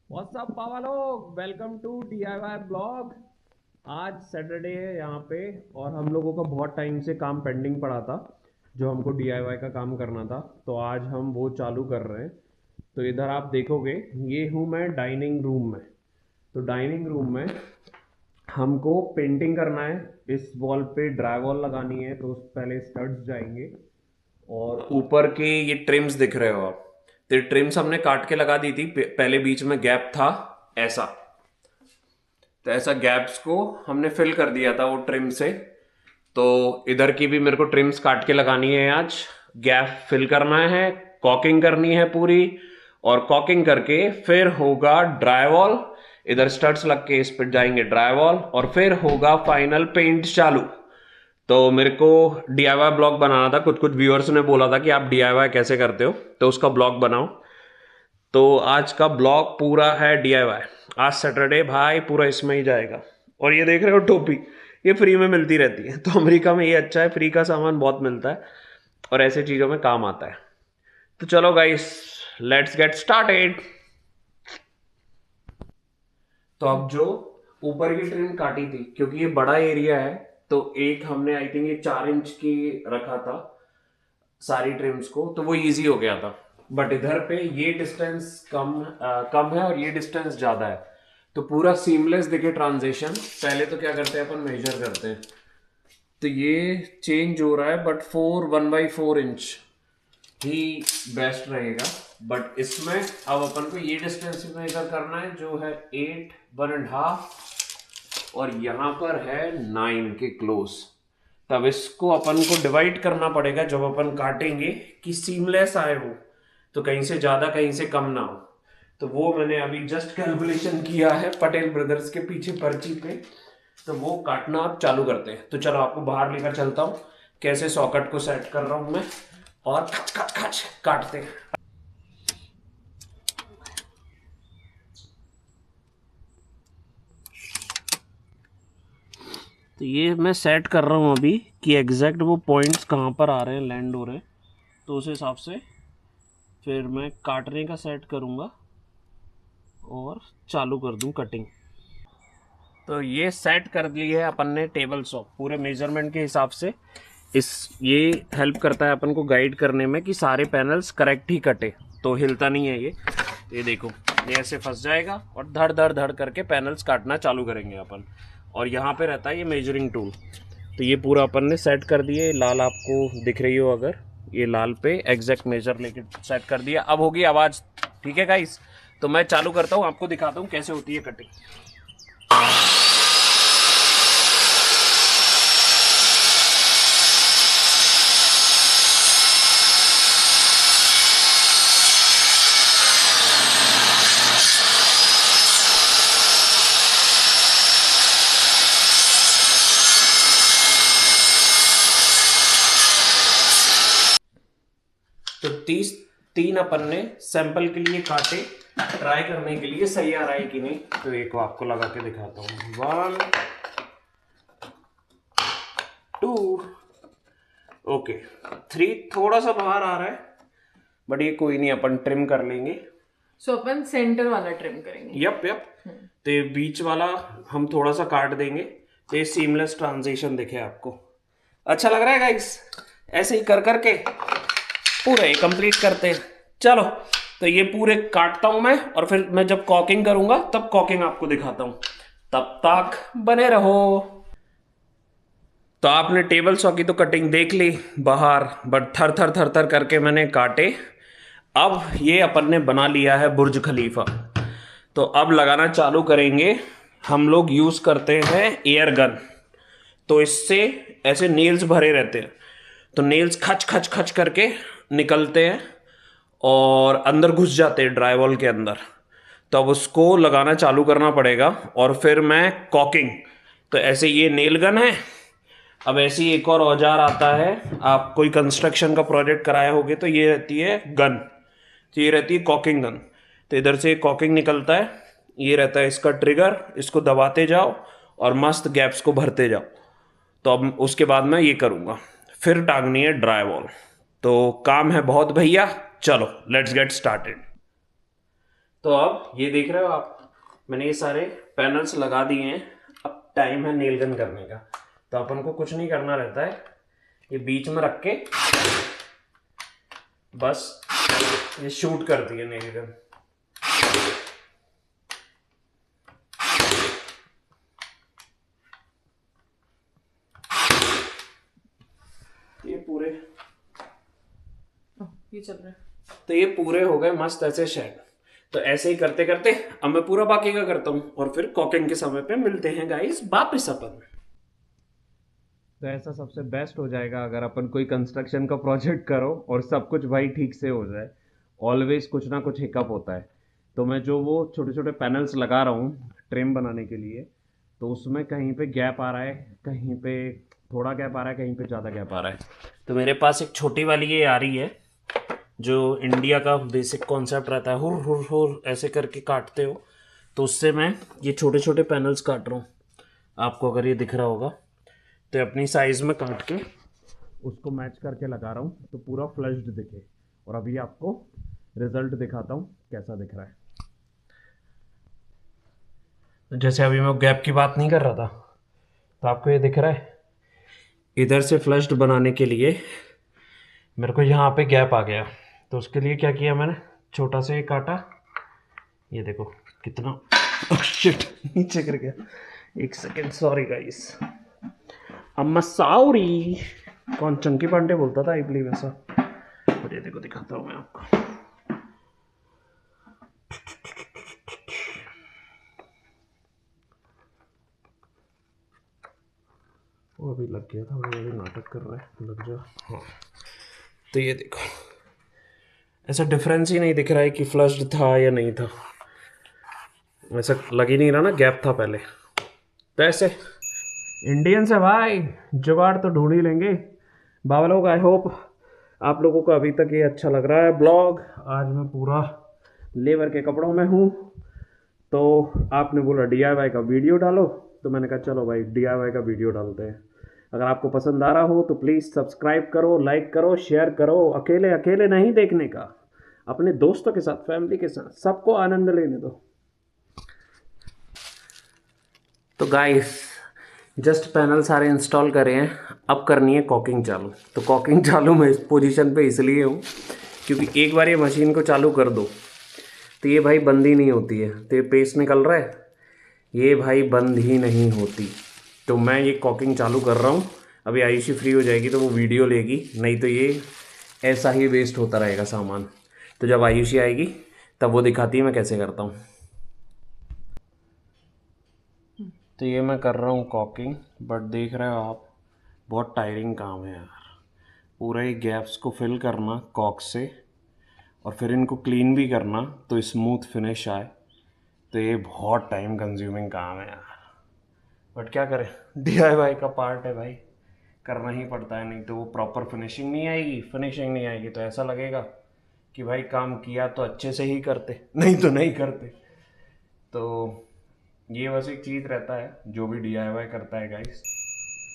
WhatsApp पावा लोग, welcome to DIY blog. आज Saturday है यहाँ पे और हम लोगों का बहुत टाइम से काम पेंडिंग पड़ा था, जो हमको DIY का काम करना था। तो आज हम वो चालू कर रहे हैं। तो इधर आप देखोगे, ये हूँ मैं डाइनिंग रूम में। तो डाइनिंग रूम में हमको पेंटिंग करना है। इस वॉल पे ड्राई वॉल लगानी है, तो पहले स्टड्स जाएंगे। और ऊपर के ये ट्रिम्स दिख रहे हो आप, तो ये ट्रिम्स हमने काट के लगा दी थी। पहले बीच में गैप था ऐसा, तो ऐसा गैप्स को हमने फिल कर दिया था वो ट्रिम से। तो इधर की भी मेरे को ट्रिम्स काट के लगानी है आज। गैप फिल करना है, कॉकिंग करनी है पूरी, और कॉकिंग करके फिर होगा ड्राई वॉल। इधर स्टड्स लग के इस पर जाएंगे ड्राई वॉल, और फिर होगा फाइनल पेंट चालू। तो मेरे को DIY ब्लॉग बनाना था। कुछ कुछ व्यूअर्स ने बोला था कि आप DIY कैसे करते हो, तो उसका ब्लॉग बनाओ। तो आज का ब्लॉग पूरा है DIY। आज सैटरडे भाई पूरा इसमें ही जाएगा। और ये देख रहे हो टोपी, ये फ्री में मिलती रहती है। तो अमेरिका में ये अच्छा है, फ्री का सामान बहुत मिलता है और ऐसे चीज़ों में काम आता है। तो चलो गाइस, लेट्स गेट स्टार्टेड। तो अब जो ऊपर की ट्रिम काटी थी, क्योंकि ये बड़ा एरिया है, तो एक हमने आई थिंक ये 4 इंच की रखा था सारी ट्रिम्स को, तो वो इजी हो गया था। बट इधर पे ये डिस्टेंस कम है और ये डिस्टेंस ज्यादा है, तो पूरा सीमलेस दिखे ट्रांजिशन। पहले तो क्या करते हैं, अपन मेजर करते हैं। तो ये चेंज हो रहा है, बट 1/4 इंच ही बेस्ट रहेगा। बट इसमें अब अपन को ये डिस्टेंस मेजर करना है, जो है 8 1.5, और यहाँ पर है 9 के क्लोज। तब इसको अपन को डिवाइड करना पड़ेगा जब अपन काटेंगे, कि सीमलेस आए वो, तो कहीं से ज्यादा कहीं से कम ना हो। तो वो मैंने अभी जस्ट कैलकुलेशन किया है पटेल ब्रदर्स के पीछे पर्ची पे। तो वो काटना आप चालू करते हैं। तो चलो आपको बाहर लेकर चलता हूँ, कैसे सॉकेट को सेट कर रहा हूं मैं, और खच खच खच काटते हैं। तो ये मैं सेट कर रहा हूँ अभी, कि एग्जैक्ट वो पॉइंट्स कहाँ पर आ रहे हैं, लैंड हो रहे हैं। तो उस हिसाब से फिर मैं काटने का सेट करूँगा और चालू कर दूँ कटिंग। तो ये सेट कर ली है अपन ने टेबल सॉ पूरे मेजरमेंट के हिसाब से। ये हेल्प करता है अपन को गाइड करने में कि सारे पैनल्स करेक्ट ही कटे, तो हिलता नहीं है ये देखो, ये ऐसे फंस जाएगा और धड़ धड़ धड़ करके पैनल्स काटना चालू करेंगे अपन। और यहाँ पे रहता है ये मेजरिंग टूल। तो ये पूरा अपन ने सेट कर दिए। लाल आपको दिख रही हो अगर, ये लाल पे एग्जैक्ट मेजर लेके सेट कर दिया। अब होगी आवाज़, ठीक है गाइस। तो मैं चालू करता हूँ, आपको दिखाता हूँ कैसे होती है कटिंग। तो 3 अपन ने सैंपल के लिए काटे, ट्राई करने के लिए सही आ रहा है कि नहीं। तो एक आपको लगा के दिखाता हूँ। 1 2 ओके, 3 थोड़ा सा बाहर आ रहा है, बट ये कोई नहीं, अपन ट्रिम कर लेंगे। सो अपन सेंटर वाला ट्रिम करेंगे। Yup yup. तो ये बीच वाला हम थोड़ा सा काट देंगे, तो ये सीमलेस ट्रांजिशन दिखे आपको। अच्छा लग रहा है गाइस, ऐसे ही कर करके पूरे कंप्लीट करते हैं। चलो, तो ये पूरे काटता हूं मैं, और फिर मैं जब कॉकिंग करूंगा तब कॉकिंग आपको दिखाता हूं। तब तक बने रहो। तो आपने टेबल सॉ की तो कटिंग देख ली बाहर, बट थर थर थर थर करके मैंने काटे। अब ये अपन ने बना लिया है बुर्ज खलीफा। तो अब लगाना चालू करेंगे। हम लोग यूज करते हैं एयर गन, तो इससे ऐसे नेल्स भरे रहते हैं, तो नेल्स खच खच खच करके निकलते हैं और अंदर घुस जाते हैं ड्राई वॉल के अंदर। तो अब उसको लगाना चालू करना पड़ेगा, और फिर मैं कॉकिंग। तो ऐसे ये नेल गन है। अब ऐसे ही एक और औजार आता है, आप कोई कंस्ट्रक्शन का प्रोजेक्ट कराए होगे तो ये रहती है गन, तो ये रहती है कॉकिंग गन। तो इधर से कॉकिंग निकलता है, ये रहता है इसका ट्रिगर, इसको दबाते जाओ और मस्त गैप्स को भरते जाओ। तो अब उसके बाद मैं ये करूँगा, फिर टांगनी है ड्राई वॉल। तो काम है बहुत भैया, चलो लेट्स गेट स्टार्टेड। तो अब ये देख रहे हो आप, मैंने ये सारे पैनल्स लगा दिए हैं। अब टाइम है नेल गन करने का। तो अपन को कुछ नहीं करना रहता है, ये बीच में रख के बस ये शूट करती है नेल गन। ये चल रहा है। तो ये पूरे हो गए मस्त ऐसे शेड। तो ऐसे ही करते करते अब मैं पूरा बाकी का करता हूँ और फिर कॉकिंग के समय पे मिलते हैं गाइस वापस अपन। तो ऐसा सबसे बेस्ट हो जाएगा अगर अपन कोई कंस्ट्रक्शन का प्रोजेक्ट करो और सब कुछ भाई ठीक से हो जाए। ऑलवेज कुछ ना कुछ हिकअप होता है। तो मैं जो वो छोटे छोटे पैनल्स लगा रहा हूँ ट्रिम बनाने के लिए, तो उसमें कहीं पे गैप आ रहा है, कहीं पे थोड़ा गैप आ रहा है, कहीं पे ज़्यादा गैप आ रहा है। तो मेरे पास एक छोटी वाली ये आ रही है, जो इंडिया का बेसिक कॉन्सेप्ट रहता है, हुर हुर हुर ऐसे करके काटते हो, तो उससे मैं ये छोटे छोटे पैनल्स काट रहा हूँ। आपको अगर ये दिख रहा होगा तो अपनी साइज़ में काट के उसको मैच करके लगा रहा हूँ तो पूरा फ्लश्ड दिखे। और अभी आपको रिजल्ट दिखाता हूँ कैसा दिख रहा है। जैसे अभी मैं गैप की बात नहीं कर रहा था, तो आपको ये दिख रहा है, इधर से फ्लश्ड बनाने के लिए मेरे को यहाँ पे गैप आ गया। तो उसके लिए क्या किया मैंने, छोटा सा ये काटा, ये देखो कितना शिट नीचे गिर गया। एक सेकेंड, सॉरी गाइस, अम्मा सॉरी। कौन चंकी पांडे बोलता था आई बिलीव ऐसा। और ये देखो दिखाता हूँ मैं आपको। वो अभी लग गया था, वो अभी नाटक कर रहा है, लग जा। हाँ, तो ये देखो ऐसा डिफरेंस ही नहीं दिख रहा है कि फ्लश्ड था या नहीं था। ऐसा लग ही नहीं रहा ना गैप था पहले। तो ऐसे इंडियंस है भाई, जुगाड़ तो ढूंढ ही लेंगे। बाबा लोग, आई होप आप लोगों को अभी तक ये अच्छा लग रहा है ब्लॉग। आज मैं पूरा लेबर के कपड़ों में हूँ। तो आपने बोला DIY का वीडियो डालो, तो मैंने कहा चलो भाई DIY का वीडियो डालते हैं। अगर आपको पसंद आ रहा हो तो प्लीज़ सब्सक्राइब करो, लाइक करो, शेयर करो। अकेले अकेले नहीं देखने का, अपने दोस्तों के साथ, फैमिली के साथ, सबको आनंद लेने दो। तो गाइस जस्ट पैनल सारे इंस्टॉल करे हैं, अब करनी है कॉकिंग चालू। तो कॉकिंग चालू मैं इस पोजीशन पे इसलिए हूँ क्योंकि एक बार ये मशीन को चालू कर दो तो ये भाई बंद ही नहीं होती है। तो ये पेस्ट निकल रहा है, ये भाई बंद ही नहीं होती। तो मैं ये कॉकिंग चालू कर रहा हूँ। अभी आयुषी फ्री हो जाएगी तो वो वीडियो लेगी, नहीं तो ये ऐसा ही वेस्ट होता रहेगा सामान। तो जब आयुषी आएगी तब वो दिखाती है मैं कैसे करता हूँ। तो ये मैं कर रहा हूँ कॉकिंग, बट देख रहे हो आप बहुत टायरिंग काम है यार। पूरा ही गैप्स को फिल करना कॉक से और फिर इनको क्लीन भी करना तो स्मूथ फिनिश आए। तो ये बहुत टाइम कंज्यूमिंग काम है यार, बट क्या करें, DIY का पार्ट है भाई, करना ही पड़ता है। नहीं तो वो प्रॉपर फिनिशिंग नहीं आएगी तो ऐसा लगेगा कि भाई काम किया तो अच्छे से ही करते, नहीं तो नहीं करते। तो ये बस एक चीज़ रहता है जो भी DIY करता है गाइस,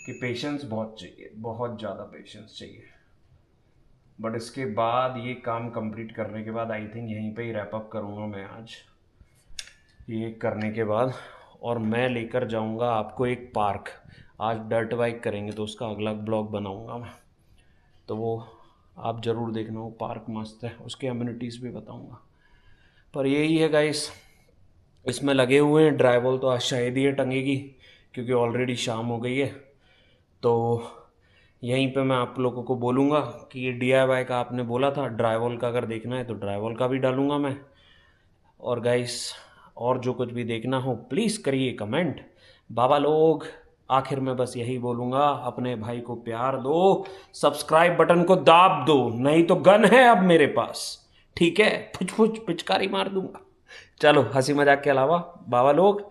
कि पेशेंस बहुत चाहिए, बहुत ज़्यादा पेशेंस चाहिए। बट इसके बाद ये काम कंप्लीट करने के बाद आई थिंक यहीं पे ही रैप अप करूँगा मैं आज ये करने के बाद। और मैं लेकर जाऊँगा आपको एक पार्क। आज डर्ट बाइक करेंगे तो उसका अगला ब्लॉग बनाऊँगा मैं, तो वो आप ज़रूर देखना। वो पार्क मस्त है, उसके अम्यूनिटीज़ भी बताऊँगा। पर यही है गाइस, इसमें लगे हुए हैं। ड्राइवल तो आज शायद ही टंगेगी क्योंकि ऑलरेडी शाम हो गई है। तो यहीं पे मैं आप लोगों को बोलूँगा कि ये DIY का आपने बोला था, ड्राइवल का अगर देखना है तो ड्राइवल का भी डालूँगा मैं। और गाइस और जो कुछ भी देखना हो प्लीज़ करिए कमेंट। बाबा लोग आखिर में बस यही बोलूँगा, अपने भाई को प्यार दो, सब्सक्राइब बटन को दाब दो, नहीं तो गन है अब मेरे पास, ठीक है, फुच फुच पिचकारी मार दूंगा। चलो हंसी मजाक के अलावा बाबा लोग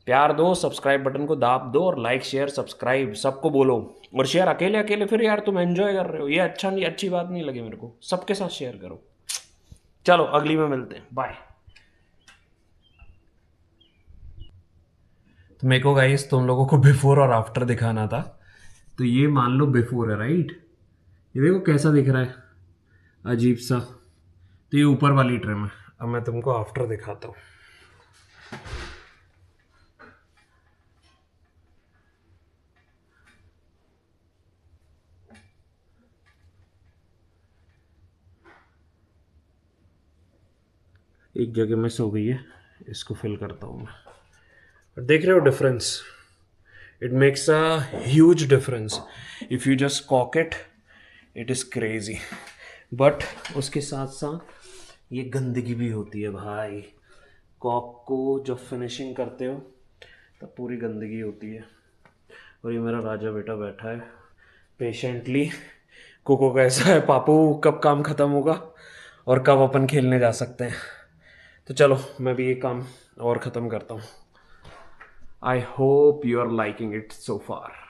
प्यार दो, सब्सक्राइब बटन को दाब दो और लाइक शेयर सब्सक्राइब सबको बोलो। और शेयर अकेले अकेले फिर यार तुम एंजॉय कर रहे हो, ये अच्छा नहीं, अच्छी बात नहीं लगी मेरे को। सबके साथ शेयर करो। चलो अगली में मिलते हैं, बाय। तो मेरे को गाइस तुम लोगों को बिफोर और आफ्टर दिखाना था। तो ये मान लो बिफोर है राइट, ये देखो कैसा दिख रहा है, अजीब सा। तो ये ऊपर वाली ट्रिम है। अब मैं तुमको आफ्टर दिखाता हूँ। एक जगह मिस हो गई है, इसको फिल करता हूँ मैं। देख रहे हो difference? It makes a huge difference if you just cock it, it is crazy. But उसके साथ साथ ये गंदगी भी होती है भाई। कॉक को जब फिनिशिंग करते हो तब पूरी गंदगी होती है। और ये मेरा राजा बेटा बैठा है पेशेंटली। कोको कैसा है पापू, कब काम खत्म होगा और कब अपन खेलने जा सकते हैं? तो चलो मैं भी ये काम और ख़त्म करता हूँ। I hope you are liking it so far.